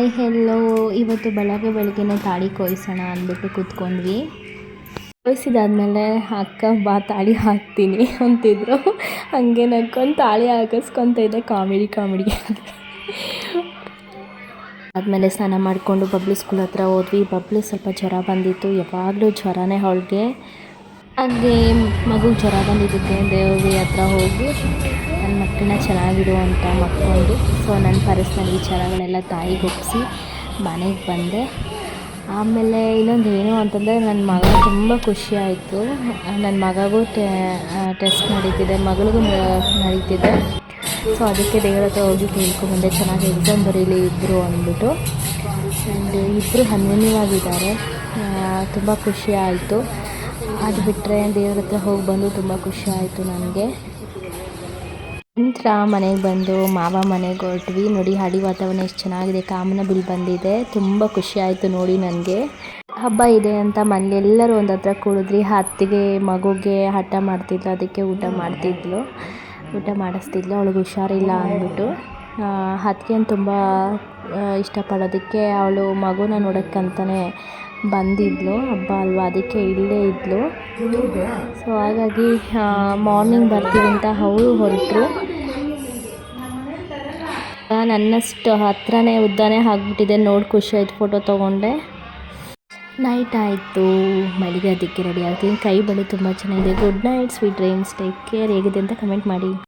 Hi hello. ಇವತ್ತು ಬೆಳಗ್ಗೆನೇ ತಾಳಿ ಕೊಯ್ಸೋಣ ಅಂದ್ಬಿಟ್ಟು ಕೂತ್ಕೊಂಡ್ವಿ. ಕೊಯ್ಸಿದಾದ್ಮೇಲೆ ಅಕ್ಕ ಬಾ ತಾಳಿ ಹಾಕ್ತೀನಿ ಅಂತಿದ್ರು. ಹಾಗೆ ನಕ್ಕೊಂಡು ತಾಳಿ ಹಾಕಿಸ್ಕೊತ ಇದ್ದೆ ಕಾಮಿಡಿ ಆದಮೇಲೆ ಸ್ನಾನ ಮಾಡಿಕೊಂಡು ಬಬ್ಲು ಸ್ಕೂಲ್ ಹತ್ರ ಹೋದ್ವಿ. ಬಬ್ಲು ಸ್ವಲ್ಪ ಜ್ವರ ಬಂದಿತ್ತು, ಯಾವಾಗಲೂ ಜ್ವರನೇ ಅವಳಿಗೆ. ಹಾಗೆ ಮಗುಗೆ ಜ್ವರ ಬಂದಿದ್ದಕ್ಕೆ ದೇವ್ರ ಹತ್ರ ಹೋಗಿ ನನ್ನ ಮಕ್ಕಳನ್ನ ಚೆನ್ನಾಗಿಡು ಅಂತ ಮಕ್ಕೊಂಡು ನನ್ನ ಪರ್ಸ್ನಲ್ ವಿಚಾರಗಳೆಲ್ಲ ತಾಯಿಗೆ ಒಪ್ಪಿಸಿ ಮನೆಗೆ ಬಂದೆ. ಆಮೇಲೆ ಇನ್ನೊಂದು ಏನು ಅಂತಂದರೆ ನನ್ನ ಮಗ ತುಂಬ ಖುಷಿಯಾಯಿತು. ನನ್ನ ಮಗಗೂ ಟೆಸ್ಟ್ ನಡೀತಿದೆ, ಮಗಳಿಗೂ ನಡೀತಿದೆ. ಸೊ ಅದಕ್ಕೆ ದೇವ್ರ ಹತ್ರ ಹೋಗಿ ಕೇಳ್ಕೊಂಡ್ಬಂದೆ ಚೆನ್ನಾಗಿ ಎಕ್ಸಾಮ್ ಬರೀಲಿ ಇಬ್ಬರು ಅಂದ್ಬಿಟ್ಟು. ಆ್ಯಂಡ್ ಇಬ್ಬರು ಅನ್ಯೋನ್ಯವಾಗಿದ್ದಾರೆ. ತುಂಬ ಖುಷಿ ಆಯಿತು. ಅದು ಬಿಟ್ಟರೆ ದೇವ್ರ ಹತ್ರ ಹೋಗಿ ಬಂದು ತುಂಬ ಖುಷಿ ಆಯಿತು ನನಗೆ. ನಂತರ ಮನೆಗೆ ಬಂದು ಮಾವ ಮನೆಗೆ ಹೊರಟ್ವಿ. ನೋಡಿ ಹಳ್ಳಿ ವಾತಾವರಣ ಎಷ್ಟು ಚೆನ್ನಾಗಿದೆ, ಕಾಮನ ಬಿಲ್ ಬಂದಿದೆ. ತುಂಬ ಖುಷಿ ಆಯಿತು ನೋಡಿ ನನಗೆ. ಹಬ್ಬ ಇದೆ ಅಂತ ಮನೇಲಿ ಎಲ್ಲರೂ ಒಂದು ಹತ್ರ ಕೂಡಿದ್ರಿ. ಅತ್ತಿಗೆ ಮಗುಗೆ ಹಠ ಮಾಡ್ತಿದ್ಲು, ಅದಕ್ಕೆ ಊಟ ಮಾಡಿಸ್ತಿದ್ಲು. ಅವಳಿಗೆ ಹುಷಾರಿಲ್ಲ ಅಂದ್ಬಿಟ್ಟು. ಅತ್ತಿಗೆನ ತುಂಬ ಇಷ್ಟಪಡೋದಕ್ಕೆ ಅವಳು ಮಗುನ ನೋಡೋಕ್ಕಂತಲೇ ಬಂದಿದ್ಲು. ಹಬ್ಬ ಅಲ್ವಾ, ಅದಕ್ಕೆ ಇಲ್ಲೇ ಇದ್ಲು. ಸೊ ಹಾಗಾಗಿ ಮಾರ್ನಿಂಗ್ ಬರ್ತೀವಿ ಅಂತ ಅವಳು ಹೊರಟರು. ನನ್ನಷ್ಟು ಹತ್ರನೇ ಉದ್ದಾನೇ ಆಗಿಬಿಟ್ಟಿದೆ. ನೋಡಿ ಖುಷಿ ಆಯಿತು, ಫೋಟೋ ತೊಗೊಂಡೆ. ನೈಟ್ ಆಯಿತು, ಮಲಗೋದಕ್ಕೆ ರೆಡಿ ಆಗ್ತೀನಿ. ಕೈ ಬಳೆ ತುಂಬ ಚೆನ್ನಾಗಿದೆ. Good night, sweet dreams, take care. ಹೇಗಿದೆ ಅಂತ ಕಮೆಂಟ್ ಮಾಡಿ.